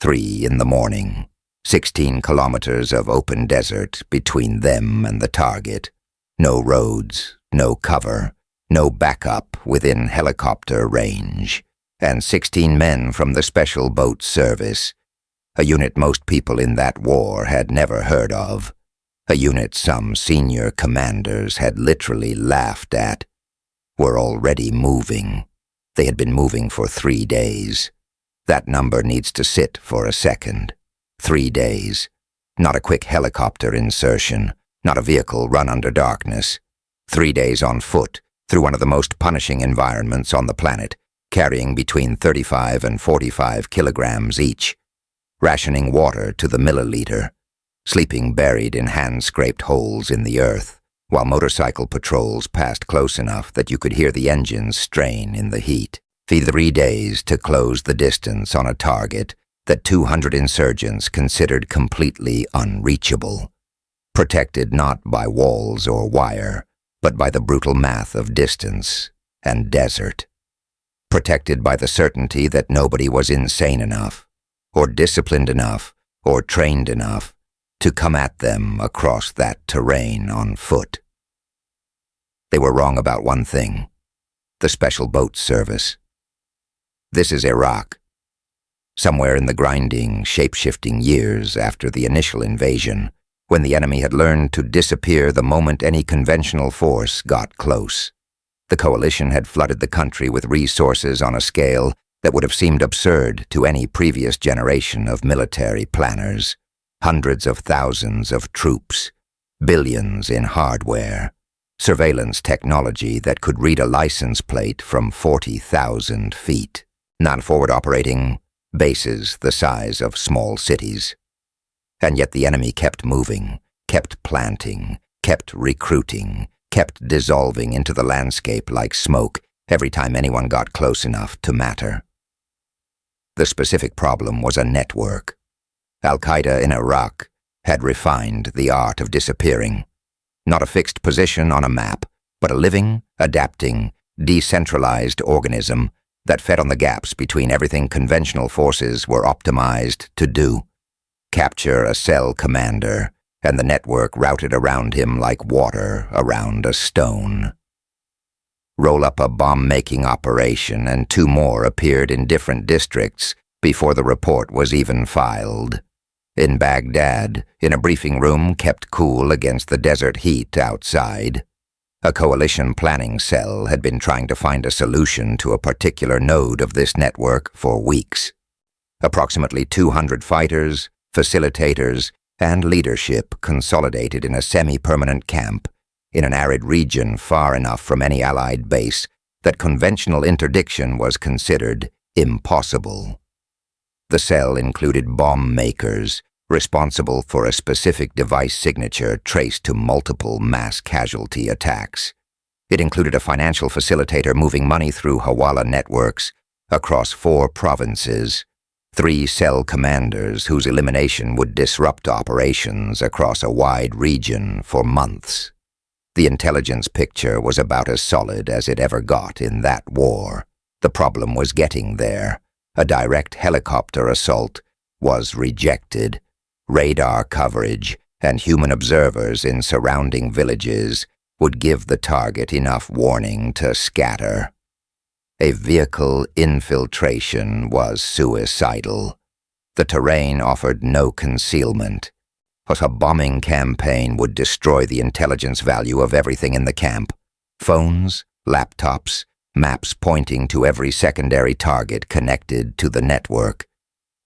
3 in the morning, 16 kilometers of open desert between them and the target. No roads, no cover, no backup within helicopter range, and 16 men from the Special Boat Service, a unit most people in that war had never heard of, a unit some senior commanders had literally laughed at, were already moving. They had been moving for 3 days. That number needs to sit for a second. 3 days. Not a quick helicopter insertion, not a vehicle run under darkness. 3 days on foot, through one of the most punishing environments on the planet, carrying between 35 and 45 kilograms each, rationing water to the milliliter, sleeping buried in hand-scraped holes in the earth, while motorcycle patrols passed close enough that you could hear the engines strain in the heat. 3 days to close the distance on a target that 200 insurgents considered completely unreachable, protected not by walls or wire, but by the brutal math of distance and desert, protected by the certainty that nobody was insane enough, or disciplined enough, or trained enough to come at them across that terrain on foot. They were wrong about one thing: the Special Boat Service. This is Iraq. Somewhere in the grinding, shape-shifting years after the initial invasion, when the enemy had learned to disappear the moment any conventional force got close. The coalition had flooded the country with resources on a scale that would have seemed absurd to any previous generation of military planners. Hundreds of thousands of troops, billions in hardware, surveillance technology that could read a license plate from 40,000 feet, non-forward operating bases the size of small cities. And yet the enemy kept moving, kept planting, kept recruiting, kept dissolving into the landscape like smoke every time anyone got close enough to matter. The specific problem was a network. Al-Qaeda in Iraq had refined the art of disappearing. Not a fixed position on a map, but a living, adapting, decentralized organism that fed on the gaps between everything conventional forces were optimized to do. Capture a cell commander, and the network routed around him like water around a stone. Roll up a bomb-making operation, and 2 more appeared in different districts before the report was even filed. In Baghdad, in a briefing room kept cool against the desert heat outside, a coalition planning cell had been trying to find a solution to a particular node of this network for weeks. Approximately 200 fighters, facilitators, and leadership consolidated in a semi-permanent camp in an arid region far enough from any Allied base that conventional interdiction was considered impossible. The cell included bomb makers responsible for a specific device signature traced to multiple mass casualty attacks. It included a financial facilitator moving money through Hawala networks across 4 provinces, 3 cell commanders whose elimination would disrupt operations across a wide region for months. The intelligence picture was about as solid as it ever got in that war. The problem was getting there. A direct helicopter assault was rejected. Radar coverage and human observers in surrounding villages would give the target enough warning to scatter. A vehicle infiltration was suicidal. The terrain offered no concealment. A bombing campaign would destroy the intelligence value of everything in the camp. Phones, laptops, maps pointing to every secondary target connected to the network.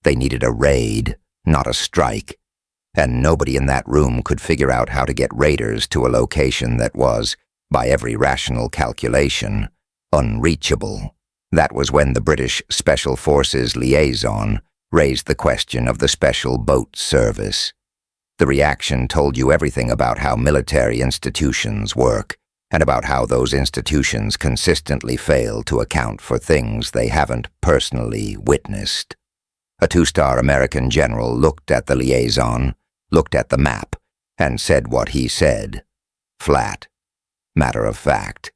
They needed a raid, not a strike. And nobody in that room could figure out how to get raiders to a location that was, by every rational calculation, unreachable. That was when the British Special Forces liaison raised the question of the Special Boat Service. The reaction told you everything about how military institutions work, and about how those institutions consistently fail to account for things they haven't personally witnessed. A 2-star American general looked at the liaison, looked at the map, and said what he said. Flat. Matter of fact.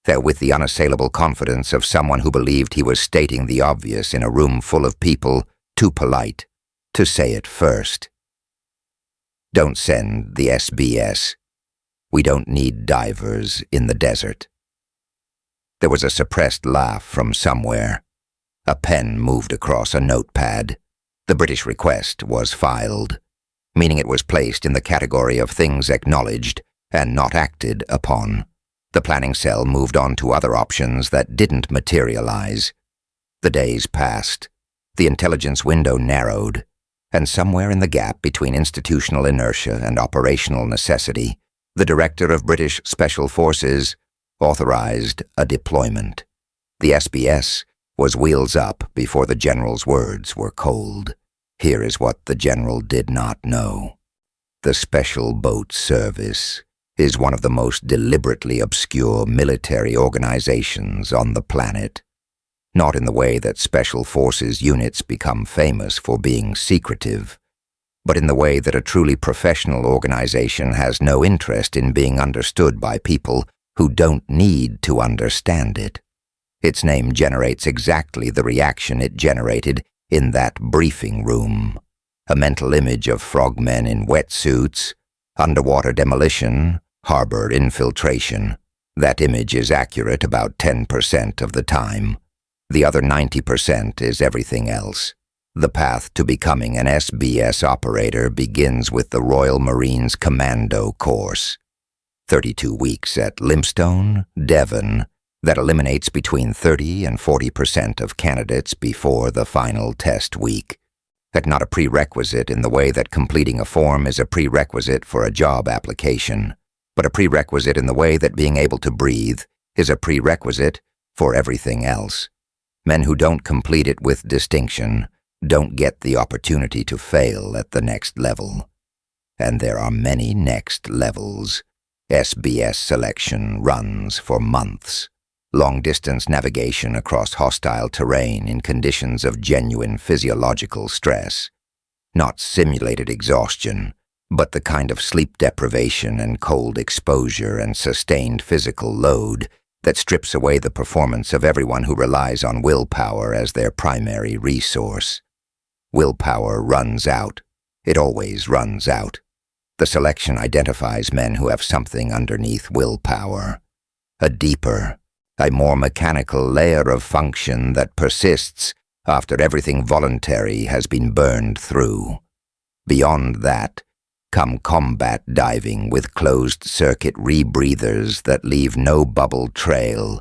There, with the unassailable confidence of someone who believed he was stating the obvious in a room full of people too polite to say it first. Don't send the SBS. We don't need divers in the desert. There was a suppressed laugh from somewhere. A pen moved across a notepad. The British request was filed, meaning it was placed in the category of things acknowledged and not acted upon. The planning cell moved on to other options that didn't materialize. The days passed. The intelligence window narrowed, and somewhere in the gap between institutional inertia and operational necessity, the Director of British Special Forces authorized a deployment. The SBS was wheels up before the General's words were cold. Here is what the General did not know. The Special Boat Service is one of the most deliberately obscure military organizations on the planet. Not in the way that Special Forces units become famous for being secretive, but in the way that a truly professional organization has no interest in being understood by people who don't need to understand it. Its name generates exactly the reaction it generated in that briefing room. A mental image of frogmen in wetsuits, underwater demolition, harbor infiltration. That image is accurate about 10% of the time. The other 90% is everything else. The path to becoming an SBS operator begins with the Royal Marines Commando course. 32 weeks at Lympstone, Devon, that eliminates between 30 and 40% of candidates before the final test week. That's not a prerequisite in the way that completing a form is a prerequisite for a job application, but a prerequisite in the way that being able to breathe is a prerequisite for everything else. Men who don't complete it with distinction don't get the opportunity to fail at the next level. And there are many next levels. SBS selection runs for months. Long-distance navigation across hostile terrain in conditions of genuine physiological stress. Not simulated exhaustion, but the kind of sleep deprivation and cold exposure and sustained physical load that strips away the performance of everyone who relies on willpower as their primary resource. Willpower runs out. It always runs out. The selection identifies men who have something underneath willpower. A deeper, a more mechanical layer of function that persists after everything voluntary has been burned through. Beyond that, come combat diving with closed-circuit rebreathers that leave no bubble trail,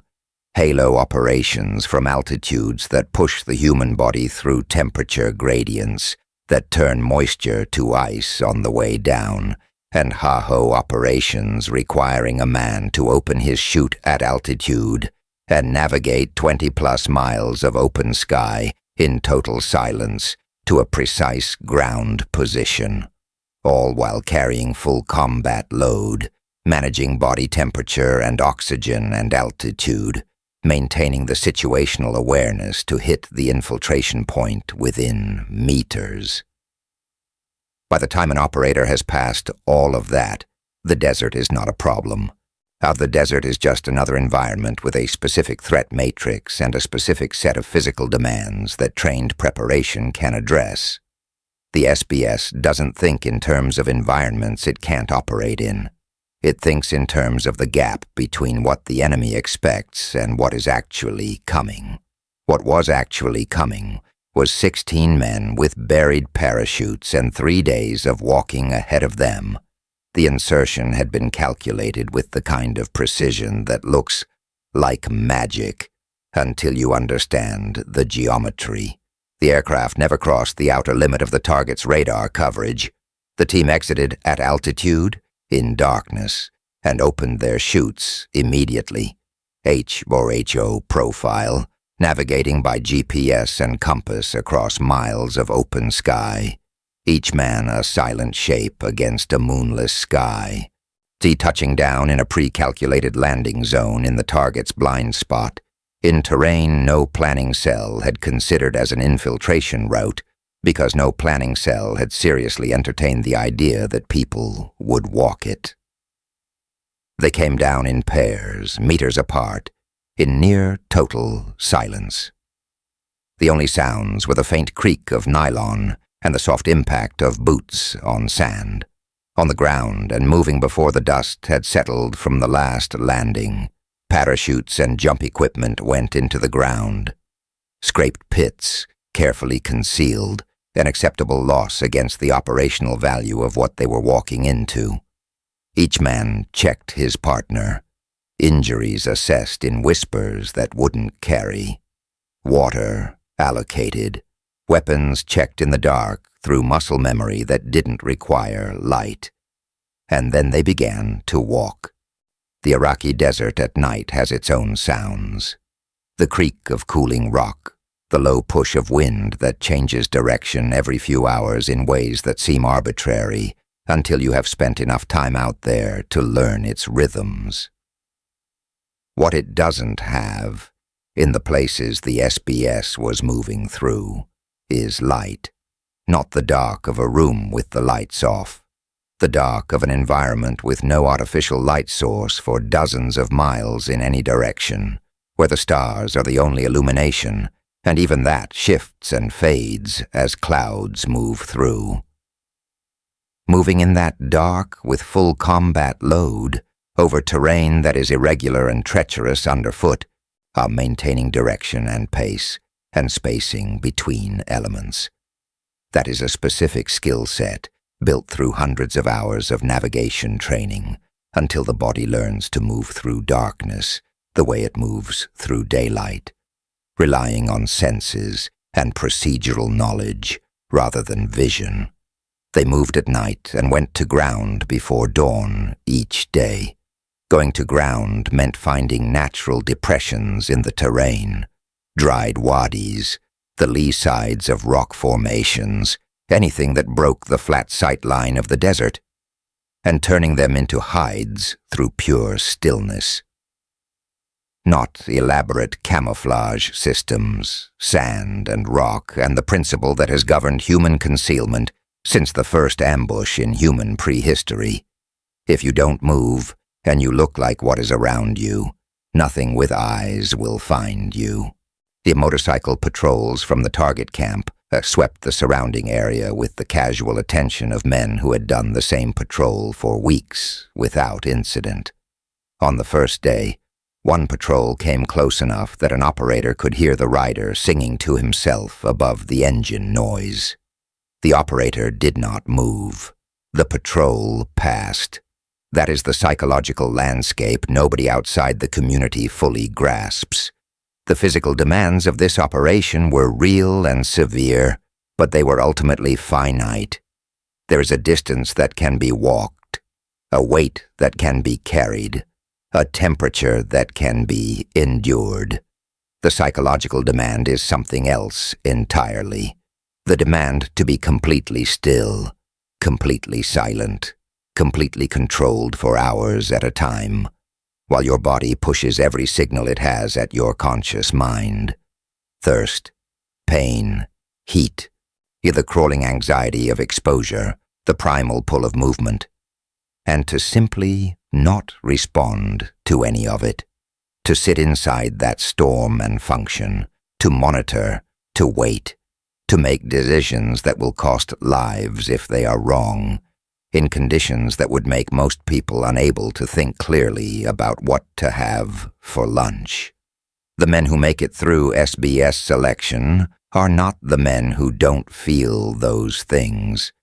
halo operations from altitudes that push the human body through temperature gradients that turn moisture to ice on the way down, and ha-ho operations requiring a man to open his chute at altitude and navigate 20-plus miles of open sky in total silence to a precise ground position, all while carrying full combat load, managing body temperature and oxygen and altitude, maintaining the situational awareness to hit the infiltration point within meters. By the time an operator has passed all of that, the desert is not a problem. The desert is just another environment with a specific threat matrix and a specific set of physical demands that trained preparation can address. The SBS doesn't think in terms of environments it can't operate in. It thinks in terms of the gap between what the enemy expects and what is actually coming. What was actually coming was 16 men with buried parachutes and 3 days of walking ahead of them. The insertion had been calculated with the kind of precision that looks like magic until you understand the geometry. The aircraft never crossed the outer limit of the target's radar coverage. The team exited at altitude, in darkness, and opened their chutes immediately. HO profile, navigating by GPS and compass across miles of open sky. Each man a silent shape against a moonless sky. Touching down in a pre-calculated landing zone in the target's blind spot, in terrain no planning cell had considered as an infiltration route, because no planning cell had seriously entertained the idea that people would walk it. They came down in pairs, meters apart, in near total silence. The only sounds were the faint creak of nylon and the soft impact of boots on sand, on the ground and moving before the dust had settled from the last landing. Parachutes and jump equipment went into the ground. Scraped pits, carefully concealed, an acceptable loss against the operational value of what they were walking into. Each man checked his partner. Injuries assessed in whispers that wouldn't carry. Water allocated. Weapons checked in the dark through muscle memory that didn't require light. And then they began to walk. The Iraqi desert at night has its own sounds. The creak of cooling rock, the low push of wind that changes direction every few hours in ways that seem arbitrary until you have spent enough time out there to learn its rhythms. What it doesn't have, in the places the SBS was moving through, is light. Not the dark of a room with the lights off. The dark of an environment with no artificial light source for dozens of miles in any direction, where the stars are the only illumination, and even that shifts and fades as clouds move through. Moving in that dark with full combat load, over terrain that is irregular and treacherous underfoot, are maintaining direction and pace, and spacing between elements. That is a specific skill set, built through hundreds of hours of navigation training, until the body learns to move through darkness the way it moves through daylight, relying on senses and procedural knowledge rather than vision. They moved at night and went to ground before dawn each day. Going to ground meant finding natural depressions in the terrain, dried wadis, the lee sides of rock formations, anything that broke the flat sight line of the desert, and turning them into hides through pure stillness. Not elaborate camouflage systems, sand and rock, and the principle that has governed human concealment since the first ambush in human prehistory. If you don't move, and you look like what is around you, nothing with eyes will find you. The motorcycle patrols from the target camp swept the surrounding area with the casual attention of men who had done the same patrol for weeks without incident. On the first day, one patrol came close enough that an operator could hear the rider singing to himself above the engine noise. The operator did not move. The patrol passed. That is the psychological landscape nobody outside the community fully grasps. The physical demands of this operation were real and severe, but they were ultimately finite. There is a distance that can be walked, a weight that can be carried, a temperature that can be endured. The psychological demand is something else entirely. The demand to be completely still, completely silent, completely controlled for hours at a time, while your body pushes every signal it has at your conscious mind. Thirst, pain, heat, the crawling anxiety of exposure, the primal pull of movement, and to simply not respond to any of it, to sit inside that storm and function, to monitor, to wait, to make decisions that will cost lives if they are wrong, in conditions that would make most people unable to think clearly about what to have for lunch. The men who make it through SBS selection are not the men who don't feel those things.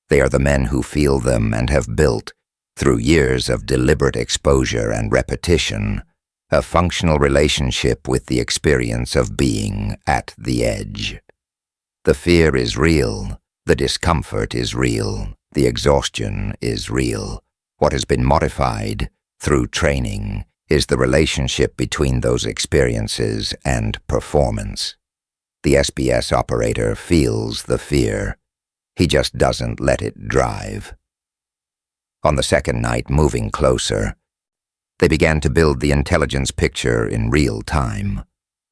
They are the men who feel them and have built, through years of deliberate exposure and repetition, a functional relationship with the experience of being at the edge. The fear is real, the discomfort is real, the exhaustion is real. What has been modified through training is the relationship between those experiences and performance. The SBS operator feels the fear. He just doesn't let it drive. On the second night, moving closer, they began to build the intelligence picture in real time.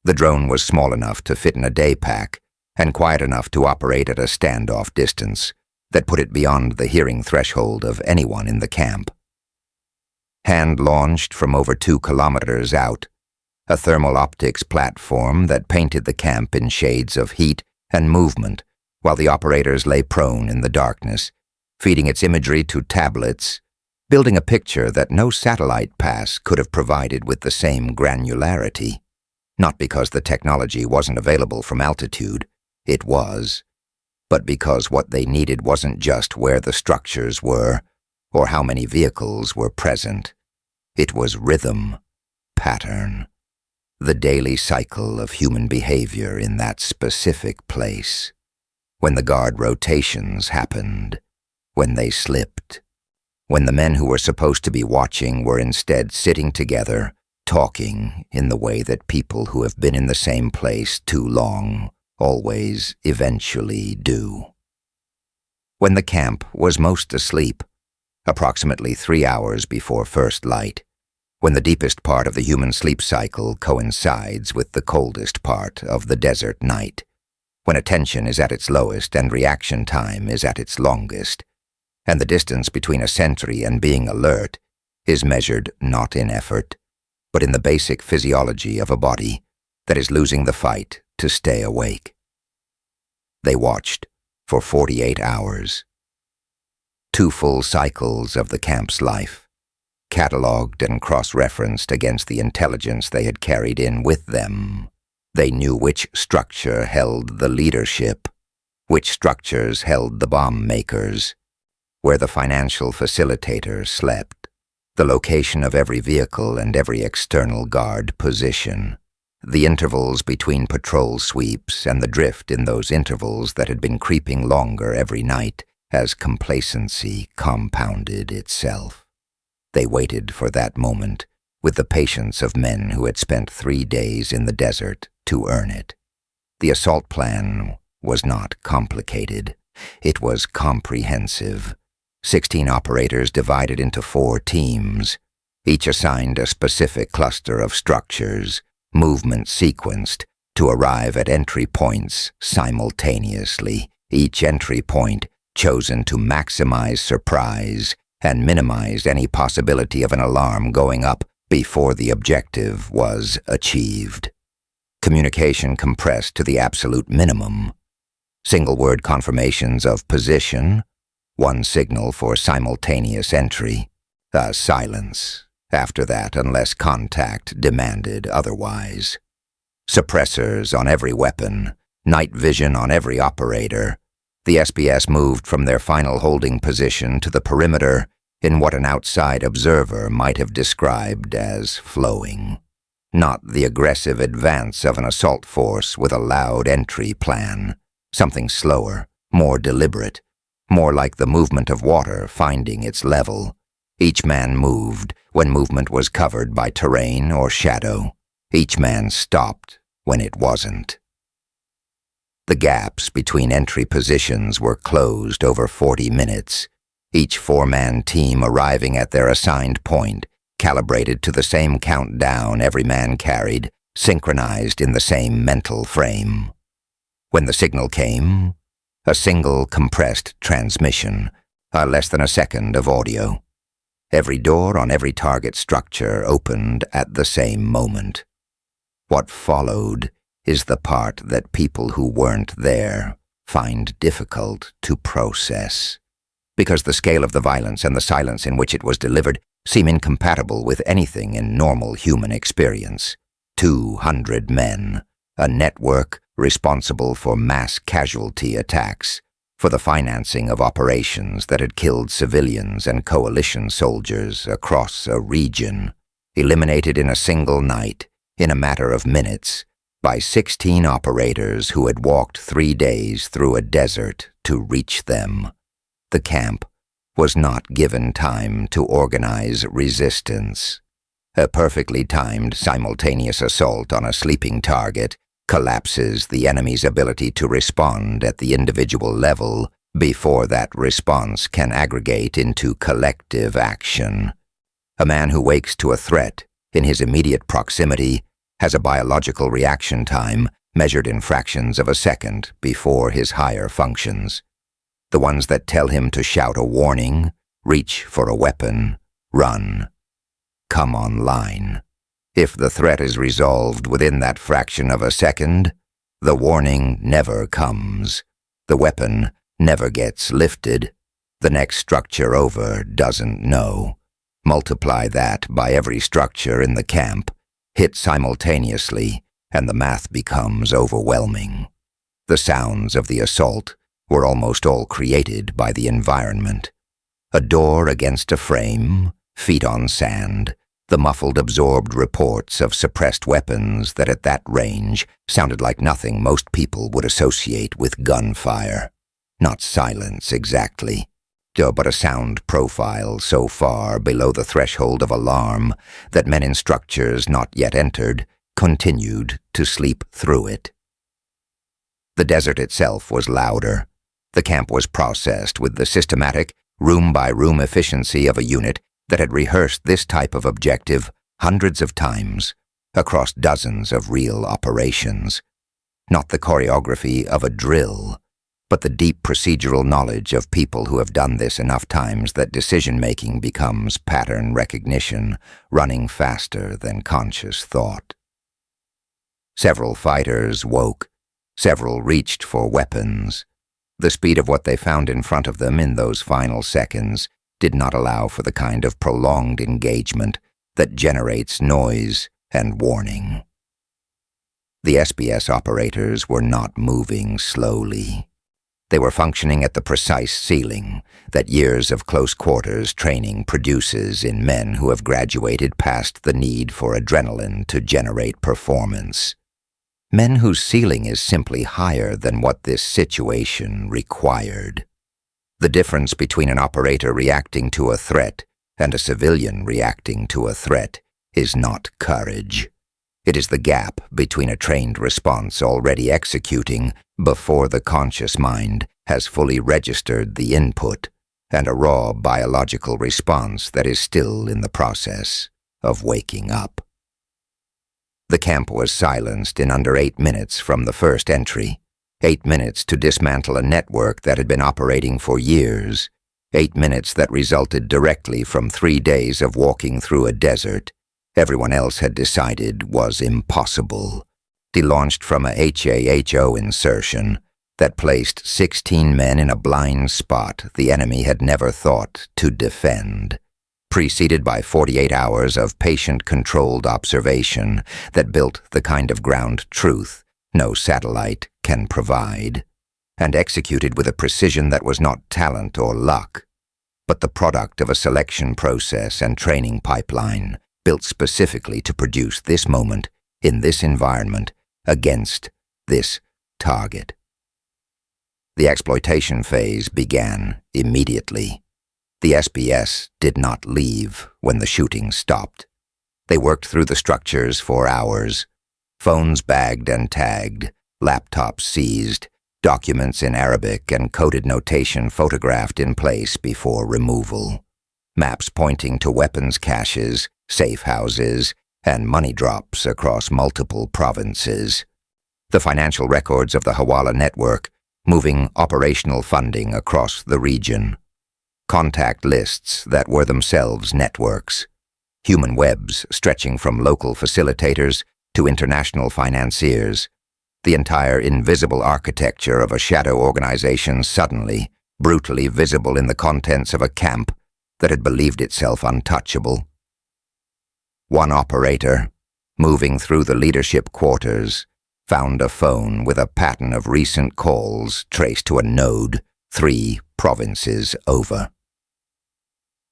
The drone was small enough to fit in a day pack and quiet enough to operate at a standoff distance that put it beyond the hearing threshold of anyone in the camp. Hand-launched from over 2 kilometers out, a thermal optics platform that painted the camp in shades of heat and movement while the operators lay prone in the darkness, feeding its imagery to tablets, building a picture that no satellite pass could have provided with the same granularity. Not because the technology wasn't available from altitude, it was, but because what they needed wasn't just where the structures were or how many vehicles were present. It was rhythm, pattern, the daily cycle of human behavior in that specific place. When the guard rotations happened, when they slipped, when the men who were supposed to be watching were instead sitting together, talking in the way that people who have been in the same place too long always eventually do. When the camp was most asleep, approximately 3 hours before first light, when the deepest part of the human sleep cycle coincides with the coldest part of the desert night, when attention is at its lowest and reaction time is at its longest, and the distance between a sentry and being alert is measured not in effort, but in the basic physiology of a body that is losing the fight to stay awake. They watched for 48 hours. 2 full cycles of the camp's life, catalogued and cross-referenced against the intelligence they had carried in with them. They knew which structure held the leadership, which structures held the bomb makers, where the financial facilitator slept, the location of every vehicle and every external guard position, the intervals between patrol sweeps and the drift in those intervals that had been creeping longer every night as complacency compounded itself. They waited for that moment with the patience of men who had spent 3 days in the desert to earn it. The assault plan was not complicated. It was comprehensive. 16 operators divided into 4 teams, each assigned a specific cluster of structures, movement sequenced to arrive at entry points simultaneously, each entry point chosen to maximize surprise and minimize any possibility of an alarm going up before the objective was achieved. Communication compressed to the absolute minimum. Single-word confirmations of position, 1 signal for simultaneous entry, a silence after that unless contact demanded otherwise. Suppressors on every weapon, night vision on every operator. The SBS moved from their final holding position to the perimeter in what an outside observer might have described as flowing. Not the aggressive advance of an assault force with a loud entry plan. Something slower, more deliberate, more like the movement of water finding its level. Each man moved when movement was covered by terrain or shadow. Each man stopped when it wasn't. The gaps between entry positions were closed over 40 minutes, each 4-man team arriving at their assigned point, calibrated to the same countdown every man carried, synchronized in the same mental frame. When the signal came, a single compressed transmission, less than a second of audio. Every door on every target structure opened at the same moment. What followed is the part that people who weren't there find difficult to process, because the scale of the violence and the silence in which it was delivered seem incompatible with anything in normal human experience. 200 men, a network responsible for mass casualty attacks, for the financing of operations that had killed civilians and coalition soldiers across a region, eliminated in a single night, in a matter of minutes, by 16 operators who had walked 3 days through a desert to reach them. The camp was not given time to organize resistance. A perfectly timed simultaneous assault on a sleeping target collapses the enemy's ability to respond at the individual level before that response can aggregate into collective action. A man who wakes to a threat in his immediate proximity has a biological reaction time measured in fractions of a second before his higher functions. The ones that tell him to shout a warning, reach for a weapon, run, come online. If the threat is resolved within that fraction of a second, the warning never comes. The weapon never gets lifted. The next structure over doesn't know. Multiply that by every structure in the camp, hit simultaneously, and the math becomes overwhelming. The sounds of the assault were almost all created by the environment. A door against a frame, feet on sand, the muffled absorbed reports of suppressed weapons that at that range sounded like nothing most people would associate with gunfire. Not silence exactly, but a sound profile so far below the threshold of alarm that men in structures not yet entered continued to sleep through it. The desert itself was louder. The camp was processed with the systematic, room-by-room efficiency of a unit that had rehearsed this type of objective hundreds of times across dozens of real operations. Not the choreography of a drill, but the deep procedural knowledge of people who have done this enough times that decision-making becomes pattern recognition, running faster than conscious thought. Several fighters woke. Several reached for weapons. The speed of what they found in front of them in those final seconds did not allow for the kind of prolonged engagement that generates noise and warning. The SBS operators were not moving slowly. They were functioning at the precise ceiling that years of close quarters training produces in men who have graduated past the need for adrenaline to generate performance. Men whose ceiling is simply higher than what this situation required. The difference between an operator reacting to a threat and a civilian reacting to a threat is not courage. It is the gap between a trained response already executing before the conscious mind has fully registered the input and a raw biological response that is still in the process of waking up. The camp was silenced in under 8 minutes from the first entry. 8 minutes to dismantle a network that had been operating for years. 8 minutes that resulted directly from 3 days of walking through a desert everyone else had decided was impossible. Delaunched from a HAHO insertion that placed 16 men in a blind spot the enemy had never thought to defend. Preceded by 48 hours of patient-controlled observation that built the kind of ground truth no satellite can provide, and executed with a precision that was not talent or luck, but the product of a selection process and training pipeline built specifically to produce this moment in this environment against this target. The exploitation phase began immediately. The SBS did not leave when the shooting stopped. They worked through the structures for hours. Phones bagged and tagged, laptops seized, documents in Arabic and coded notation photographed in place before removal. Maps pointing to weapons caches, safe houses, and money drops across multiple provinces. The financial records of the Hawala network moving operational funding across the region. Contact lists that were themselves networks. Human webs stretching from local facilitators to international financiers. The entire invisible architecture of a shadow organization suddenly, brutally visible in the contents of a camp that had believed itself untouchable. One operator, moving through the leadership quarters, found a phone with a pattern of recent calls traced to a node 3 provinces over.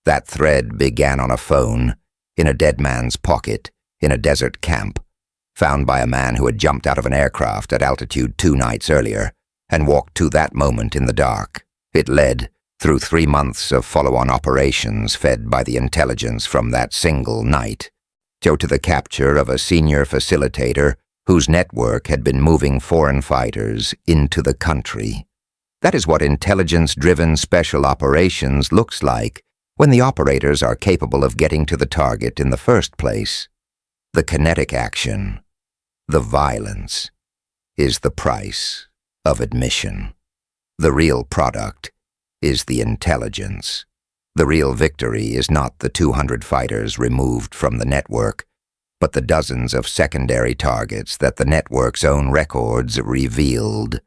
That thread began on a phone, in a dead man's pocket, in a desert camp, found by a man who had jumped out of an aircraft at altitude 2 nights earlier and walked to that moment in the dark. It led, through 3 months of follow-on operations fed by the intelligence from that single night, to the capture of a senior facilitator whose network had been moving foreign fighters into the country. That is what intelligence-driven special operations looks like when the operators are capable of getting to the target in the first place. The kinetic action, the violence, is the price of admission. The real product is the intelligence. The real victory is not the 200 fighters removed from the network, but the dozens of secondary targets that the network's own records revealed.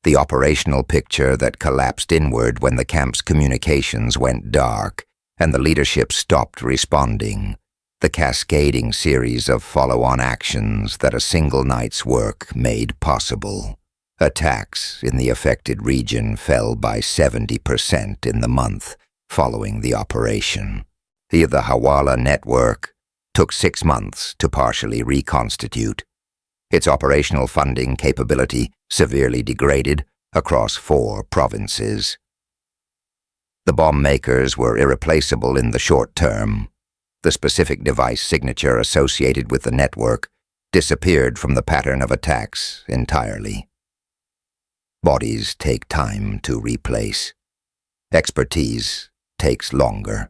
The operational picture that collapsed inward when the camp's communications went dark and the leadership stopped responding. The cascading series of follow-on actions that a single night's work made possible. Attacks in the affected region fell by 70% in the month following the operation. The Hawala network took 6 months to partially reconstitute. Its operational funding capability severely degraded across 4 provinces. The bomb makers were irreplaceable in the short term. The specific device signature associated with the network disappeared from the pattern of attacks entirely. Bodies take time to replace. Expertise takes longer,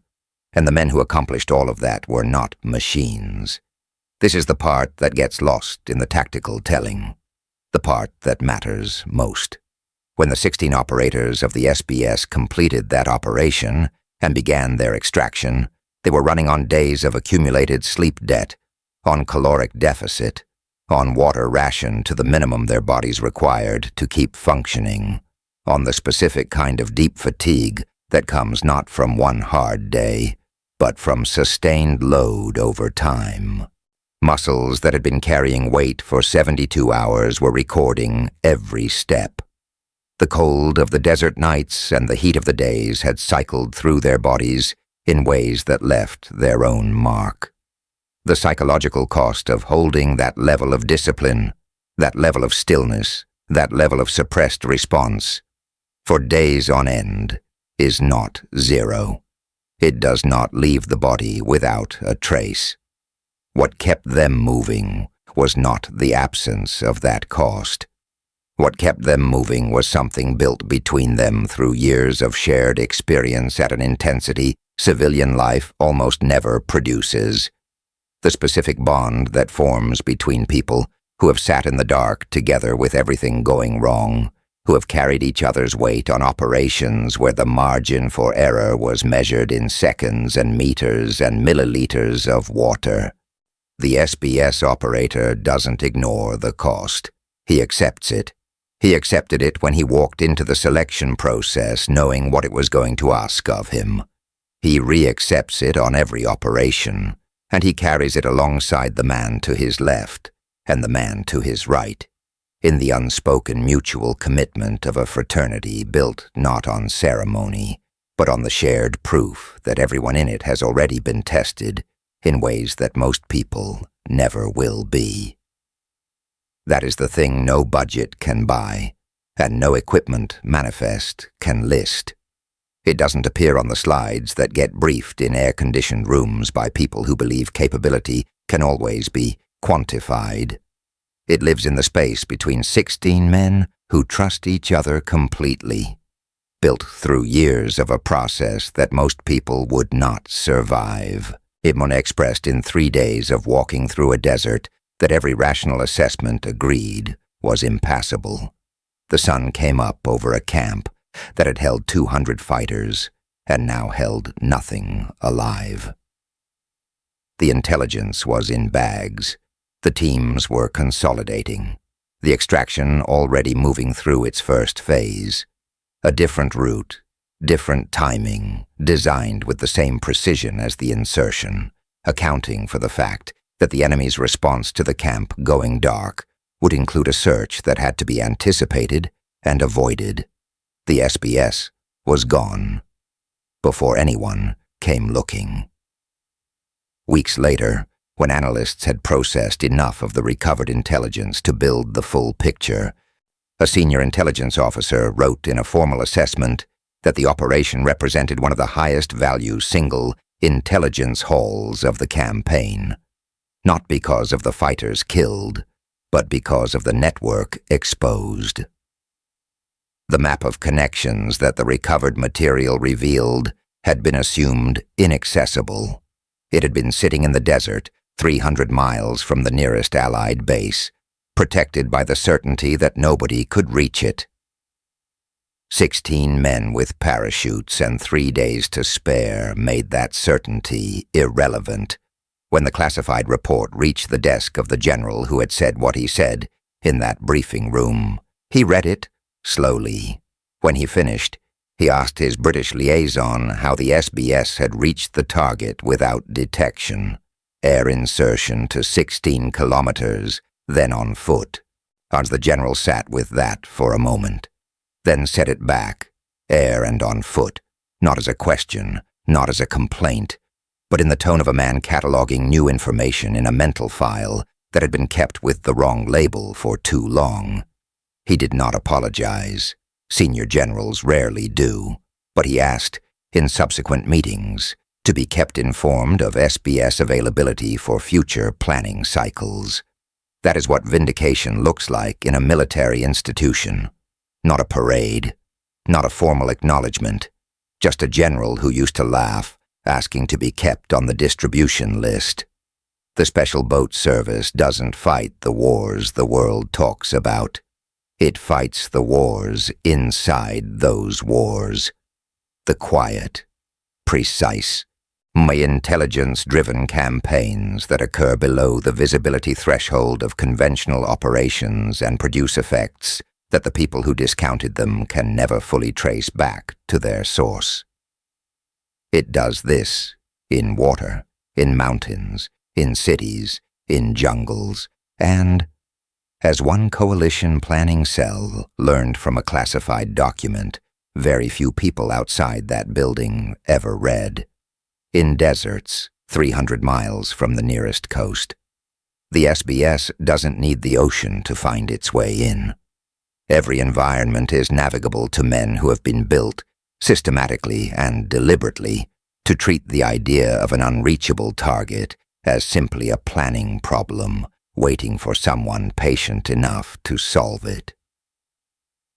and the men who accomplished all of that were not machines. This is the part that gets lost in the tactical telling, the part that matters most. When the 16 operators of the SBS completed that operation and began their extraction, they were running on days of accumulated sleep debt, on caloric deficit, on water ration to the minimum their bodies required to keep functioning, on the specific kind of deep fatigue that comes not from one hard day, but from sustained load over time. Muscles that had been carrying weight for 72 hours were recording every step. The cold of the desert nights and the heat of the days had cycled through their bodies in ways that left their own mark. The psychological cost of holding that level of discipline, that level of stillness, that level of suppressed response, for days on end, is not zero. It does not leave the body without a trace. What kept them moving was not the absence of that cost. What kept them moving was something built between them through years of shared experience at an intensity civilian life almost never produces. The specific bond that forms between people who have sat in the dark together with everything going wrong, who have carried each other's weight on operations where the margin for error was measured in seconds and meters and milliliters of water. The SBS operator doesn't ignore the cost. He accepts it. He accepted it when he walked into the selection process knowing what it was going to ask of him. He re-accepts it on every operation, and he carries it alongside the man to his left and the man to his right, in the unspoken mutual commitment of a fraternity built not on ceremony, but on the shared proof that everyone in it has already been tested in ways that most people never will be. That is the thing no budget can buy, and no equipment manifest can list. It doesn't appear on the slides that get briefed in air-conditioned rooms by people who believe capability can always be quantified. It lives in the space between 16 men who trust each other completely, built through years of a process that most people would not survive. Itmon expressed in 3 days of walking through a desert that every rational assessment agreed was impassable. The sun came up over a camp that had held 200 fighters and now held nothing alive. The intelligence was in bags. The teams were consolidating. The extraction already moving through its first phase. A different route, different timing, designed with the same precision as the insertion, accounting for the fact that the enemy's response to the camp going dark would include a search that had to be anticipated and avoided. The SBS was gone before anyone came looking. Weeks later, when analysts had processed enough of the recovered intelligence to build the full picture, a senior intelligence officer wrote in a formal assessment that the operation represented one of the highest value single intelligence hauls of the campaign, not because of the fighters killed, but because of the network exposed. The map of connections that the recovered material revealed had been assumed inaccessible. It had been sitting in the desert, 300 miles from the nearest Allied base, protected by the certainty that nobody could reach it. 16 men with parachutes and 3 days to spare made that certainty irrelevant. When the classified report reached the desk of the general who had said what he said in that briefing room, he read it slowly. When he finished, he asked his British liaison how the SBS had reached the target without detection. Air insertion to 16 kilometers, then on foot. The general sat with that for a moment, then set it back, air and on foot, not as a question, not as a complaint, but in the tone of a man cataloging new information in a mental file that had been kept with the wrong label for too long. He did not apologize. Senior generals rarely do, but he asked, in subsequent meetings, to be kept informed of SBS availability for future planning cycles. That is what vindication looks like in a military institution. Not a parade, not a formal acknowledgement, just a general who used to laugh, asking to be kept on the distribution list. The Special Boat Service doesn't fight the wars the world talks about. It fights the wars inside those wars. The quiet, precise, intelligence-driven campaigns that occur below the visibility threshold of conventional operations and produce effects that the people who discounted them can never fully trace back to their source. It does this in water, in mountains, in cities, in jungles, and, as one coalition planning cell learned from a classified document very few people outside that building ever read, in deserts 300 miles from the nearest coast. The SBS doesn't need the ocean to find its way in. Every environment is navigable to men who have been built, systematically and deliberately, to treat the idea of an unreachable target as simply a planning problem, waiting for someone patient enough to solve it.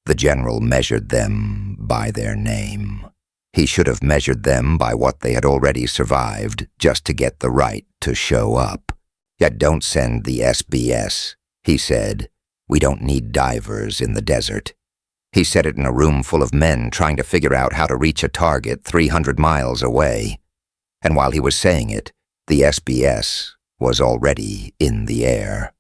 The general measured them by their name. He should have measured them by what they had already survived just to get the right to show up. Yet don't send the SBS, he said. We don't need divers in the desert. He said it in a room full of men trying to figure out how to reach a target 300 miles away. And while he was saying it, the SBS was already in the air.